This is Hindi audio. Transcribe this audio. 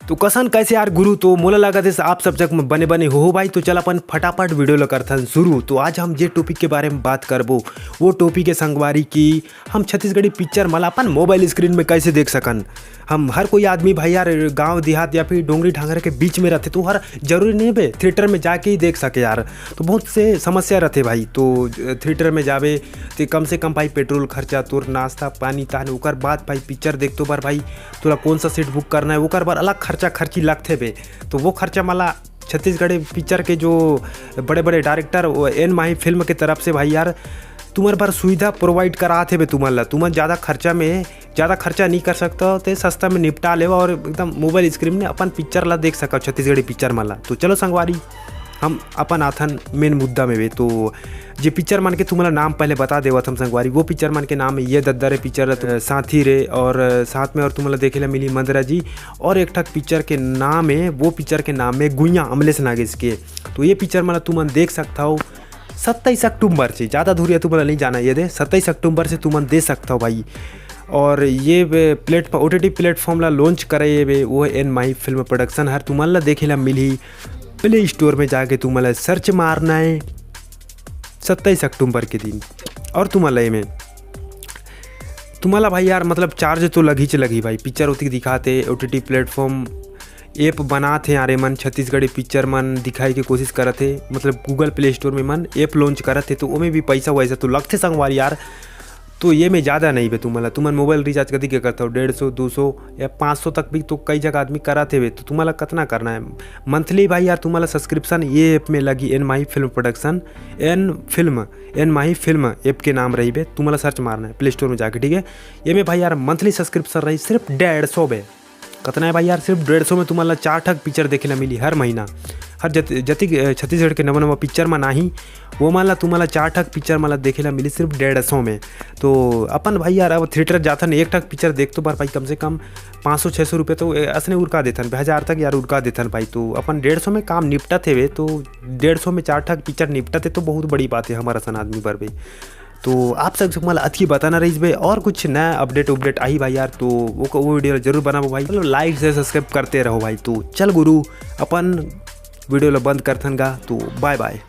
तो कसन कैसे यार गुरु, तो मोला लगा थे आप सब जग बने बने हो भाई। तो चल अपन फटाफट वीडियो ला करथन शुरू। तो आज हम जे टॉपिक के बारे में बात करबो वो टॉपिक है संगवारी की हम छत्तीसगढ़ी पिक्चर मला अपन मोबाइल स्क्रीन में कैसे देख सकन। हम हर कोई आदमी भाई यार गांव देहात या फिर डोंगरी ढांगरा के बीच में रहते, तो हर जरूरी नहीं है थिएटर में जाके ही देख सके यार। तो बहुत से समस्या रहते भाई। तो थिएटर में जावे तो कम से कम भाई पेट्रोल खर्चा, तोर नाश्ता पानी तान, ओकर बाद भाई पिक्चर देख तो बार भाई तोरा कौन सा सीट बुक करना है ओकर बार अलग खर्चा खर्ची लगते बे। तो वो खर्चा मला छत्तीसगढ़ी पिक्चर के जो बड़े बड़े डायरेक्टर एन माही फिल्म के तरफ से भाई यार तुम्हारे बार सुविधा प्रोवाइड कराते बे। तुम्हारा ज़्यादा खर्चा नहीं कर सकता तो सस्ता में निपटा लेवा और एकदम मोबाइल स्क्रीन में अपन पिक्चर ला देख सका छत्तीसगढ़ी पिक्चर मला। तो चलो संगवारी हम अपन आथन मेन मुद्दा में बे। तो जे पिक्चर मन के तुम्हारा नाम पहले बता देवत हम संगवारी। वो पिक्चर मन के नाम है ये दद्दर पिक्चर, साथी रे, और साथ में और तुम्हारा देखे ला मिली मंदरा जी। और एक ठक पिक्चर के नाम है, वो पिक्चर के नाम है गुइया अमलेश नागेश के। तो ये पिक्चर मला तुम देख सकता हो 27 अक्टूबर से, ज़्यादा दूर है तुम्हारा नहीं जाना ये दे 27 अक्टूबर से तुम देख सकता हो भाई। और ये प्लेटफॉर्म OTT प्लेटफॉर्म ला लॉन्च करे वे वो एन माही फिल्म प्रोडक्शन हर तुम्हारा देखे ला मिली। प्ले स्टोर में जाके तुम्हारा सर्च मारना है 27 अक्टूबर के दिन। और तुम्हारा भाई यार मतलब चार्ज तो लगी भाई। पिक्चर उतनी दिखाते OTT प्लेटफॉर्म ऐप बनाते यार मन छत्तीसगढ़ी पिक्चर मन दिखाई के कोशिश करते, मतलब गूगल प्ले स्टोर में मन ऐप लॉन्च करते। तो ओमें भी पैसा वैसा तो लगते संगवार यार। तो ये में ज़्यादा नहीं बे तुम्हारा मोबाइल रिचार्ज कभी क्या करता हो 150 200 या 500 तक भी तो कई जगह आदमी कराते हुए। तो तुम्हारा कितना करना है मंथली भाई यार तुम्हारा सब्सक्रिप्शन ये ऐप में लगी एन माही फिल्म प्रोडक्शन एन माही फिल्म ऐप के नाम रही बे। तुम्हारा सर्च मारना है प्ले स्टोर में जाके, ठीक है। ये में भाई यार मंथली सब्सक्रिप्शन रही सिर्फ 150 बे। कितना है भाई यार सिर्फ 150 में तुम्हारा 4 ठक पिक्चर देखे ला मिली हर महीना। हर जति छत्तीसगढ़ के नवा पिक्चर में नाही वो माला तुम्हारा 4 ठक पिक्चर माला देखे ला मिली सिर्फ 150 में। तो अपन भाई यार अब थिएटर जाथन एक ठक पिक्चर देख तो बार भाई कम से कम 500-600 रुपये तो असने उड़का देथन, 1000 तक यार उड़का देथन भाई। तो अपन 150 में काम निपटा थे वे, तो 150 में 4 ठक पिक्चर निपटा थे तो बहुत बड़ी बात है हमारा सन आदमी पर भी। तो आप सब मला अच्छी बताना रही भाई। और कुछ नया अपडेट आई भाई यार तो वो वीडियो जरूर बनाओ भाई। चलो लाइक से सब्सक्राइब करते रहो भाई। तो चल गुरु अपन वीडियो ला बंद करथन गा। तो बाय बाय।